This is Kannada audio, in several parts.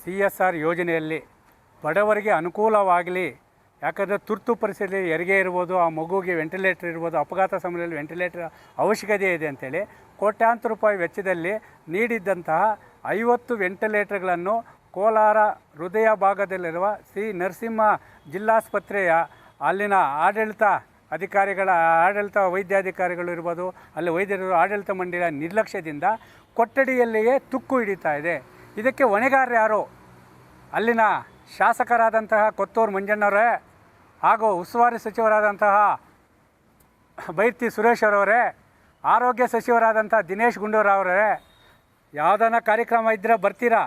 CSR ಯೋಜನೆಯಲ್ಲಿ ಬಡವರಿಗೆ ಅನುಕೂಲವಾಗಲಿ. ಯಾಕಂದರೆ ತುರ್ತು ಪರಿಸ್ಥಿತಿಯಲ್ಲಿ ಹೆರಿಗೆ ಇರ್ಬೋದು, ಆ ಮಗುವಿಗೆ ವೆಂಟಿಲೇಟರ್ ಇರ್ಬೋದು, ಅಪಘಾತ ಸಮಯದಲ್ಲಿ ವೆಂಟಿಲೇಟರ್ ಅವಶ್ಯಕತೆ ಇದೆ ಅಂಥೇಳಿ ಕೋಟ್ಯಾಂತರ ರೂಪಾಯಿ ವೆಚ್ಚದಲ್ಲಿ ನೀಡಿದ್ದಂತಹ 50 ವೆಂಟಿಲೇಟರ್ಗಳನ್ನು ಕೋಲಾರ ಹೃದಯ ಭಾಗದಲ್ಲಿರುವ ಸಿ ನರಸಿಂಹ ಜಿಲ್ಲಾಸ್ಪತ್ರೆಯ ಅಲ್ಲಿನ ವೈದ್ಯಾಧಿಕಾರಿಗಳು ಇರ್ಬೋದು, ಅಲ್ಲಿ ವೈದ್ಯರು ಆಡಳಿತ ಮಂಡಳಿಯ ನಿರ್ಲಕ್ಷ್ಯದಿಂದ ಕೊಠಡಿಯಲ್ಲಿಯೇ ತುಕ್ಕು ಹಿಡಿತಾ ಇದೆ. ಇದಕ್ಕೆ ಹೊಣೆಗಾರರು ಯಾರು? ಅಲ್ಲಿನ ಶಾಸಕರಾದಂತಹ ಕೊತ್ತೂರು ಮಂಜಣ್ಣವರೇ ಹಾಗೂ ಉಸ್ತುವಾರಿ ಸಚಿವರಾದಂತಹ ಬೈರ್ತಿ ಸುರೇಶ್ ಅವರವರೇ, ಆರೋಗ್ಯ ಸಚಿವರಾದಂಥ ದಿನೇಶ್ ಗುಂಡೂರಾವರೇ, ಯಾವುದನ್ನ ಕಾರ್ಯಕ್ರಮ ಇದ್ದರೆ ಬರ್ತೀರಾ,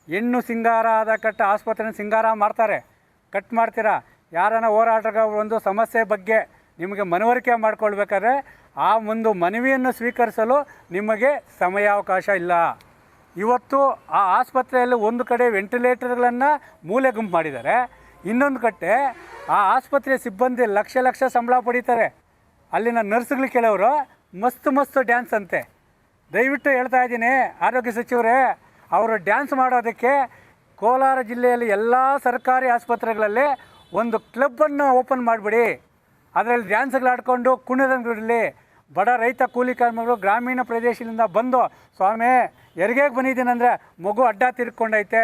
ಹೆಣ್ಣು ಸಿಂಗಾರ ಆದ ಕಟ್ಟ ಆಸ್ಪತ್ರೆನ ಸಿಂಗಾರ ಮಾಡ್ತಾರೆ, ಕಟ್ ಮಾಡ್ತೀರಾ. ಯಾರನ್ನ ಹೋರಾಟಗಾರರು ಒಂದು ಸಮಸ್ಯೆ ಬಗ್ಗೆ ನಿಮಗೆ ಮನವರಿಕೆ ಮಾಡಿಕೊಳ್ಬೇಕಾದ್ರೆ ಆ ಒಂದು ಮನವಿಯನ್ನು ಸ್ವೀಕರಿಸಲು ನಿಮಗೆ ಸಮಯಾವಕಾಶ ಇಲ್ಲ. ಇವತ್ತು ಆ ಆಸ್ಪತ್ರೆಯಲ್ಲಿ ಒಂದು ಕಡೆ ವೆಂಟಿಲೇಟರ್ಗಳನ್ನು ಮೂಲೆ ಗುಂಪು ಮಾಡಿದ್ದಾರೆ, ಇನ್ನೊಂದು ಕಡೆ ಆ ಆಸ್ಪತ್ರೆಯ ಸಿಬ್ಬಂದಿ ಲಕ್ಷ ಸಂಬಳ ಪಡೀತಾರೆ. ಅಲ್ಲಿನ ನರ್ಸ್ಗಳು ಕೆಲವರು ಮಸ್ತು ಡ್ಯಾನ್ಸ್ ಅಂತೆ. ದಯವಿಟ್ಟು ಹೇಳ್ತಾ ಇದ್ದೀನಿ ಆರೋಗ್ಯ ಸಚಿವರೇ, ಅವರು ಡ್ಯಾನ್ಸ್ ಮಾಡೋದಕ್ಕೆ ಕೋಲಾರ ಜಿಲ್ಲೆಯಲ್ಲಿ ಎಲ್ಲ ಸರ್ಕಾರಿ ಆಸ್ಪತ್ರೆಗಳಲ್ಲಿ ಒಂದು ಕ್ಲಬ್ಬನ್ನು ಓಪನ್ ಮಾಡಿಬಿಡಿ. ಅದರಲ್ಲಿ ಡ್ಯಾನ್ಸ್ಗಳಾಡ್ಕೊಂಡು ಕುಣಿದಂಗಿರಲಿ. ಬಡ ರೈತ ಕೂಲಿ ಕಾರ್ಮಿಕರು ಗ್ರಾಮೀಣ ಪ್ರದೇಶದಿಂದ ಬಂದು, ಸ್ವಾಮಿ ಹೆರಿಗೆಗೆ ಬಂದಿದ್ದೀನಂದರೆ ಮಗು ಅಡ್ಡ ತಿರ್ಕೊಂಡೈತೆ,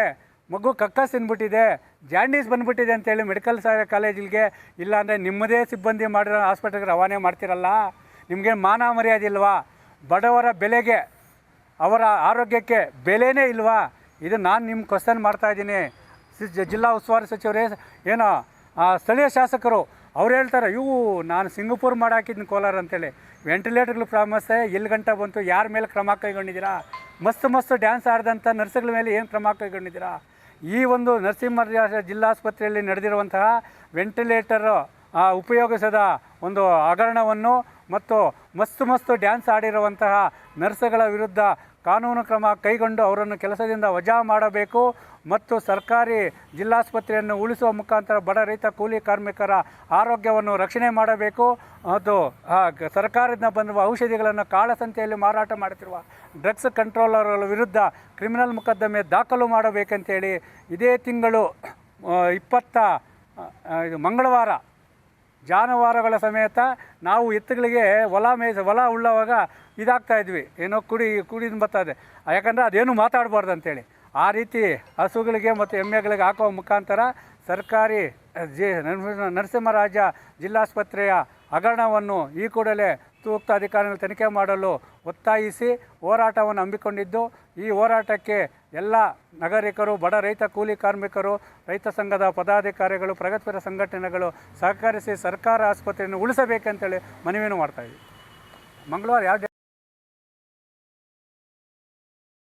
ಮಗು ಕಕ್ಕಸ್ ತಿನ್ಬಿಟ್ಟಿದೆ, ಜಾಂಡೀಸ್ ಬಂದುಬಿಟ್ಟಿದೆ ಅಂತೇಳಿ ಮೆಡಿಕಲ್ ಕಾಲೇಜಿಗೆ ಇಲ್ಲಾಂದರೆ ನಿಮ್ಮದೇ ಸಿಬ್ಬಂದಿ ಮಾಡಿರೋ ಹಾಸ್ಪಿಟಲ್ಗೆ ರವಾನೆ ಮಾಡ್ತಿರಲ್ಲ. ನಿಮಗೆ ಮಾನ ಮರ್ಯಾದೆ ಇಲ್ವಾ? ಬಡವರ ಬೆಲೆಗೆ, ಅವರ ಆರೋಗ್ಯಕ್ಕೆ ಬೆಲೆನೇ ಇಲ್ವಾ? ಇದು ನಾನು ನಿಮ್ಮ ಕ್ವಶನ್ ಮಾಡ್ತಾಯಿದ್ದೀನಿ. ಜಿಲ್ಲಾ ಉಸ್ತುವಾರಿ ಸಚಿವರೇ, ಏನೋ ಸ್ಥಳೀಯ ಶಾಸಕರು ಅವ್ರು ಹೇಳ್ತಾರೆ, ನಾನು ಸಿಂಗಪೂರ್ ಮಾಡಾಕಿದ್ದೀನಿ ಕೋಲಾರ ಅಂತೇಳಿ. ವೆಂಟಿಲೇಟರ್ಗಳು ಸಮಸ್ಯೆ ಎಲ್ಲಿ ಗಂಟ ಬಂತು? ಯಾರ ಮೇಲೆ ಕ್ರಮ ಕೈಗೊಂಡಿದ್ದೀರಾ? ಮಸ್ತ್ ಡ್ಯಾನ್ಸ್ ಆಡಿದಂಥ ನರ್ಸ್ಗಳ ಮೇಲೆ ಏನು ಕ್ರಮ ಕೈಗೊಂಡಿದ್ದೀರಾ? ಈ ಒಂದು ನರಸಿಂಹ ಜಿಲ್ಲಾಸ್ಪತ್ರೆಯಲ್ಲಿ ನಡೆದಿರುವಂತಹ ವೆಂಟಿಲೇಟರ್ ಉಪಯೋಗಿಸದ ಒಂದು ಹಗರಣವನ್ನು ಮತ್ತು ಮಸ್ತ್ ಡ್ಯಾನ್ಸ್ ಆಡಿರುವಂತಹ ನರ್ಸ್ಗಳ ವಿರುದ್ಧ ಕಾನೂನು ಕ್ರಮ ಕೈಗೊಂಡು ಅವರನ್ನು ಕೆಲಸದಿಂದ ವಜಾ ಮಾಡಬೇಕು ಮತ್ತು ಸರ್ಕಾರಿ ಜಿಲ್ಲಾಸ್ಪತ್ರೆಯನ್ನು ಉಳಿಸುವ ಮುಖಾಂತರ ಬಡ ರೈತ ಕೂಲಿ ಕಾರ್ಮಿಕರ ಆರೋಗ್ಯವನ್ನು ರಕ್ಷಣೆ ಮಾಡಬೇಕು. ಅದು ಸರ್ಕಾರದಿಂದ ಬಂದಿರುವ ಔಷಧಿಗಳನ್ನು ಕಾಳಸಂತೆಯಲ್ಲಿ ಮಾರಾಟ ಮಾಡುತ್ತಿರುವ ಡ್ರಗ್ಸ್ ಕಂಟ್ರೋಲರ್ಗಳ ವಿರುದ್ಧ ಕ್ರಿಮಿನಲ್ ಮೊಕದ್ದಮೆ ದಾಖಲು ಮಾಡಬೇಕಂತೇಳಿ ಇದೇ ತಿಂಗಳು 20 ಮಂಗಳವಾರ ಜಾನುವಾರುಗಳ ಸಮೇತ ನಾವು ಎತ್ತುಗಳಿಗೆ ಹೊಲ ಉಳ್ಳವಾಗ ಇದಾಗ್ತಾಯಿದ್ವಿ, ಏನೋ ಕುಡಿದು ಬರ್ತದೆ, ಯಾಕಂದರೆ ಅದೇನು ಮಾತಾಡಬಾರ್ದು ಅಂತೇಳಿ. ಆ ರೀತಿ ಹಸುಗಳಿಗೆ ಮತ್ತು ಎಮ್ಮೆಗಳಿಗೆ ಹಾಕುವ ಮುಖಾಂತರ ಸರ್ಕಾರಿ ನರಸಿಂಹರಾಜ ಜಿಲ್ಲಾಸ್ಪತ್ರೆಯ ಹಗರಣವನ್ನು ಈ ಕೂಡಲೇ ಸೂಕ್ತ ಅಧಿಕಾರಿಗಳು ತನಿಖೆ ಮಾಡಲು ಒತ್ತಾಯಿಸಿ ಹೋರಾಟವನ್ನು ಹಮ್ಮಿಕೊಂಡಿದ್ದು, ಈ ಹೋರಾಟಕ್ಕೆ ಎಲ್ಲ ನಾಗರಿಕರು, ಬಡ ರೈತ ಕೂಲಿ ಕಾರ್ಮಿಕರು, ರೈತ ಸಂಘದ ಪದಾಧಿಕಾರಿಗಳು, ಪ್ರಗತಿಪರ ಸಂಘಟನೆಗಳು ಸಹಕರಿಸಿ ಸರ್ಕಾರ ಆಸ್ಪತ್ರೆಯನ್ನು ಉಳಿಸಬೇಕಂತೇಳಿ ಮನವಿಯನ್ನು ಮಾಡ್ತಾಯಿದ್ವಿ. ಮಂಗಳವಾರ ಯಾವ